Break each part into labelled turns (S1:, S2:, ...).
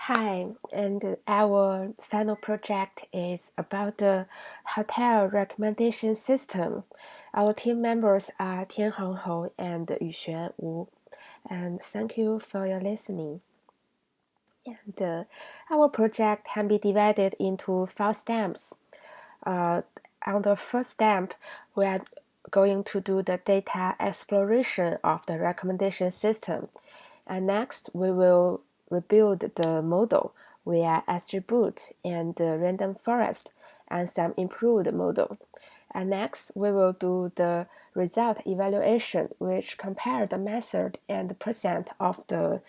S1: Hi, and our final project is about the hotel recommendation system. Our team members are Tianheng Hou and Yuxuan Wu, and thank you for your listening. And our project can be divided into 4 steps. On the first step, we are going to do the data exploration of the recommendation system. And next, we will rebuild the model via attribute and random forest and some improved model. And next, we will do the result evaluation, which compare the method and the percent of the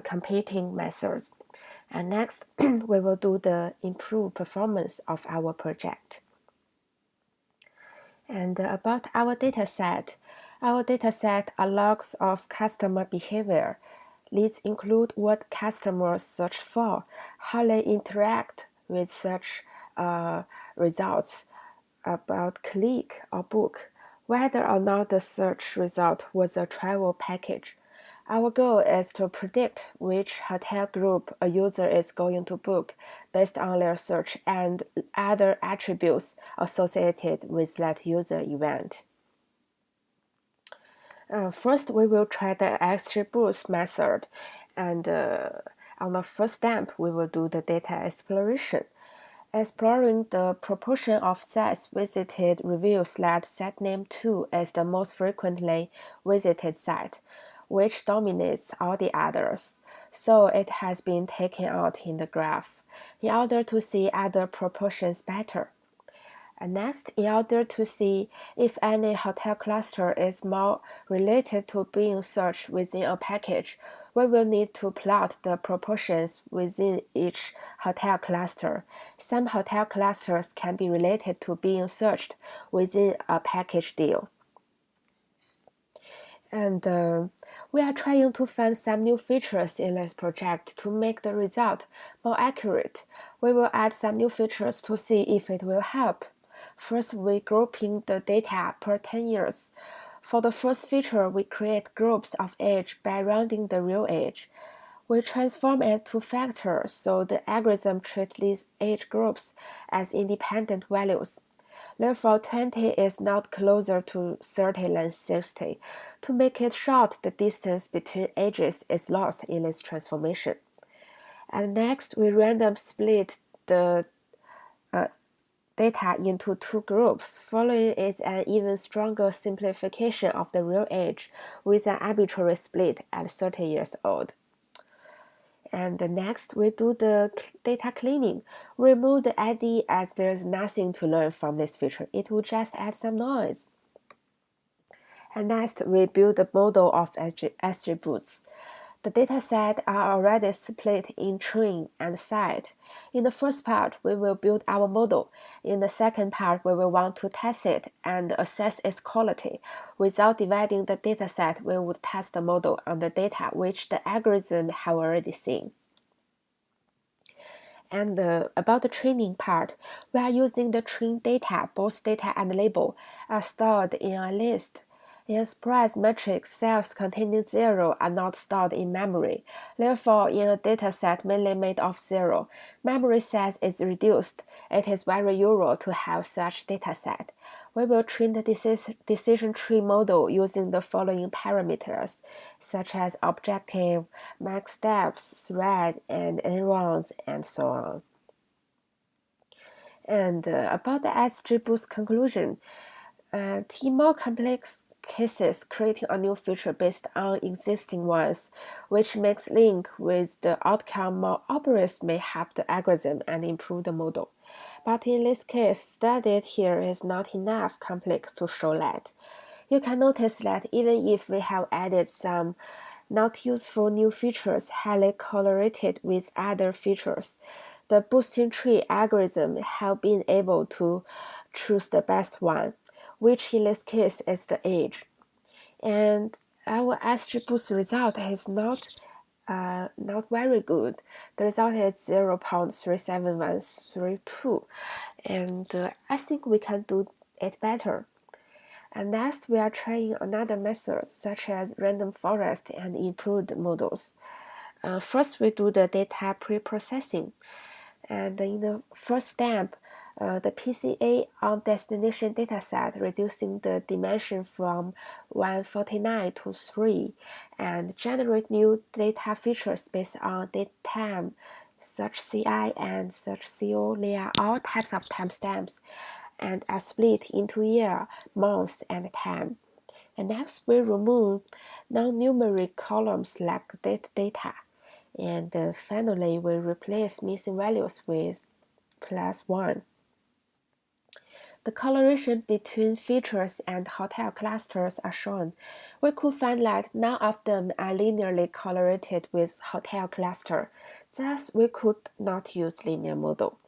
S1: competing methods. And next, we will do the improved performance of our project. And about our dataset are logs of customer behavior. These include what customers search for, how they interact with search results, about click or book, whether or not the search result was a travel package. Our goal is to predict which hotel group a user is going to book based on their search and other attributes associated with that user event. First, we will try the attributes method, and on the first step, we will do the data exploration. Exploring the proportion of sites visited reveals that site name 2 is the most frequently visited site, which dominates all the others, so it has been taken out in the graph, in order to see other proportions better. And next, in order to see if any hotel cluster is more related to being searched within a package, we will need to plot the proportions within each hotel cluster. Some hotel clusters can be related to being searched within a package deal. And we are trying to find some new features in this project to make the result more accurate. We will add some new features to see if it will help. First, we grouping the data per 10 years. For the first feature, we create groups of age by rounding the real age. We transform it to factors so the algorithm treats these age groups as independent values. Therefore, 20 is not closer to 30 than 60. To make it short, the distance between ages is lost in this transformation. And next, we random split the data into 2 groups. Following is an even stronger simplification of the real age with an arbitrary split at 30 years old. And next, we do the data cleaning. Remove the ID as there's nothing to learn from this feature. It will just add some noise. And next, we build the model of attributes. The dataset are already split in train and site. In the first part, we will build our model. In the second part, we will want to test it and assess its quality. Without dividing the dataset, we would test the model on the data which the algorithm have already seen. And about the training part, we are using the train data. Both data and label are stored in a list. In a spread matrix, cells containing 0 are not stored in memory. Therefore, in a dataset mainly made of 0, memory size is reduced. It is very usual to have such dataset. We will train the decision tree model using the following parameters, such as objective, max steps, thread, and n-rounds, and so on. And about the attributes conclusion, more complex cases creating a new feature based on existing ones, which makes link with the outcome more obvious may help the algorithm and improve the model. But in this case, studied here is not enough complex to show that. You can notice that even if we have added some not useful new features highly correlated with other features, the boosting tree algorithm have been able to choose the best one, which in this case is the age. And our attributes result is not very good. The result is 0.37132, and I think we can do it better. And next, we are trying another method such as random forest and improved models. First, we do the data pre-processing. And in the first step, the PCA on destination dataset, reducing the dimension from 149 to 3, and generate new data features based on date time, search CI, and search CO. They are all types of timestamps and are split into year, month, and time. And next, we remove non-numeric columns like date data. And finally, we replace missing values with +1. The correlation between features and hotel clusters are shown. We could find that none of them are linearly correlated with hotel cluster. Thus, we could not use linear model.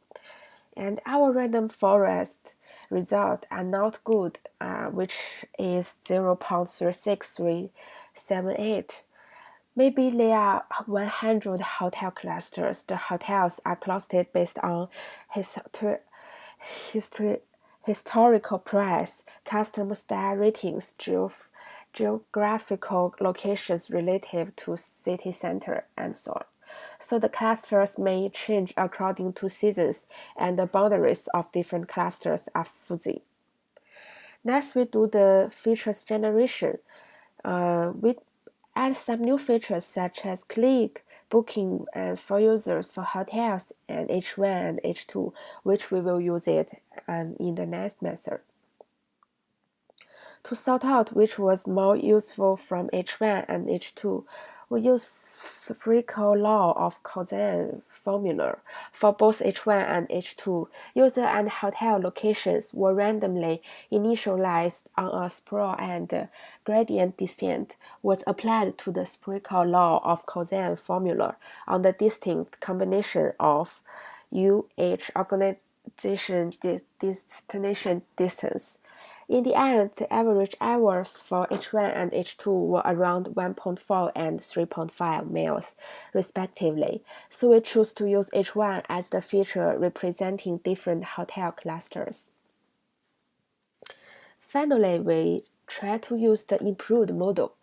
S1: And our random forest results are not good, which is 0.36378. Maybe there are 100 hotel clusters. The hotels are clustered based on historical price, customer style ratings, geographical locations relative to city center, and so on. So the clusters may change according to seasons, and the boundaries of different clusters are fuzzy. Next, we do the features generation. We add some new features such as click, booking, and for users for hotels and H1 and H2, which we will use it in the next method. To sort out which was more useful from H1 and H2, we use spherical law of cosine formula. For both H1 and H2, user and hotel locations were randomly initialized on a sprawl, and gradient descent was applied to the spherical law of cosine formula on the distinct combination of UH organization destination distance. In the end, the average hours for H1 and H2 were around 1.4 and 3.5 miles, respectively, so we choose to use H1 as the feature representing different hotel clusters. Finally, we try to use the improved model.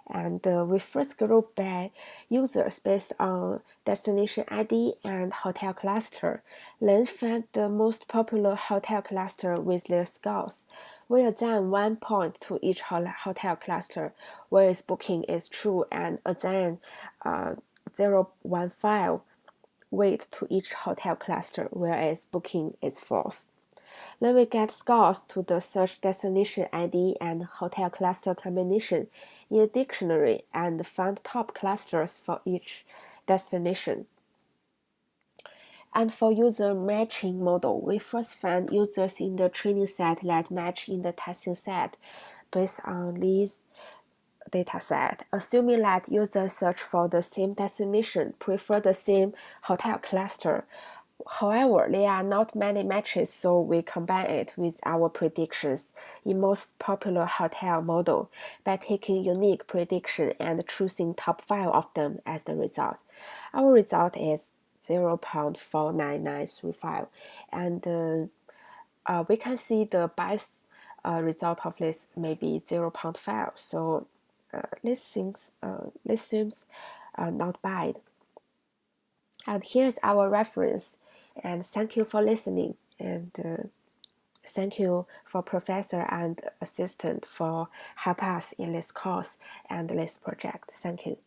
S1: And we first group by users based on destination ID and hotel cluster, then find the most popular hotel cluster with their scores. We assign 1 point to each hotel cluster, whereas booking is true, and assign 0.15 weight to each hotel cluster, whereas booking is false. Then we get scores to the search destination ID and hotel cluster combination in a dictionary and find top clusters for each destination. And for user matching model, we first find users in the training set that match in the testing set based on these dataset, assuming that users search for the same destination, prefer the same hotel cluster. However, there are not many matches, so we combine it with our predictions in most popular hotel model by taking unique prediction and choosing top 5 of them as the result. Our result is 0.49935, and we can see the bias result of this may be 0.5. So this seems not bad. And here's our reference. And thank you for listening. And thank you for professor and assistant for help us in this course and this project. Thank you.